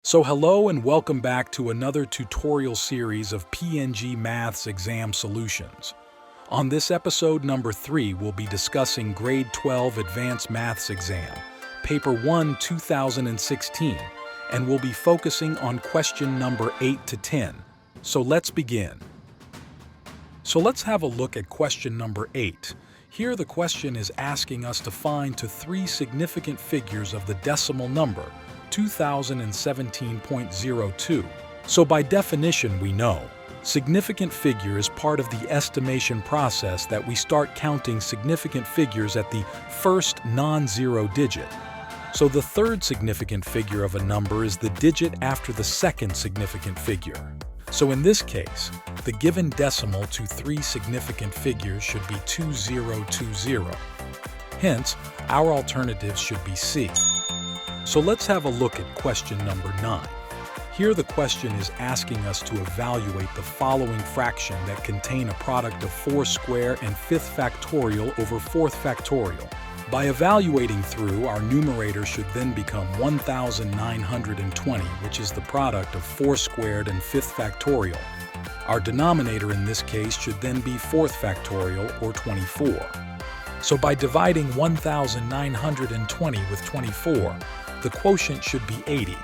So hello and welcome back to another tutorial series of PNG Maths exam solutions. On this episode number 3, we'll be discussing Grade 12 Advanced Maths exam, Paper 1 2016, and we'll be focusing on question number 8 to 10. So let's begin. So let's have a look at question number 8. Here the question is asking us to find to 3 significant figures of the decimal number 2017.02. So by definition we know, significant figure is part of the estimation process that we start counting significant figures at the first non-zero digit. So the third significant figure of a number is the digit after the second significant figure. So in this case, the given decimal to 3 significant figures should be 2020. Hence, our alternatives should be C. So let's have a look at question number 9. Here the question is asking us to evaluate the following fraction that contain a product of 4 square and 5th factorial over 4th factorial. By evaluating through, our numerator should then become 1920, which is the product of 4 squared and 5th factorial. Our denominator in this case should then be 4th factorial, or 24. So by dividing 1920 with 24, the quotient should be 80,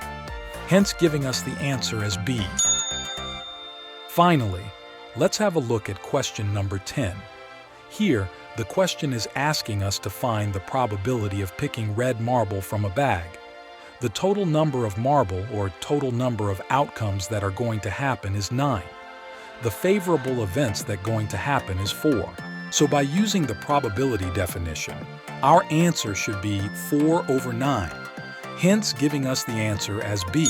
hence giving us the answer as B. Finally, let's have a look at question number 10. Here, the question is asking us to find the probability of picking red marble from a bag. The total number of marble, or total number of outcomes that are going to happen, is 9. The favorable events that are going to happen is 4. So by using the probability definition, our answer should be 4 over 9. Hence giving us the answer as B.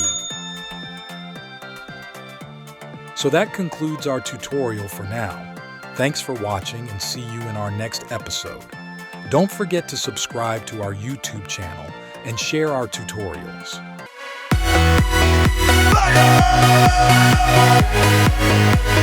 So that concludes our tutorial for now. Thanks for watching and see you in our next episode. Don't forget to subscribe to our YouTube channel and share our tutorials. Fire!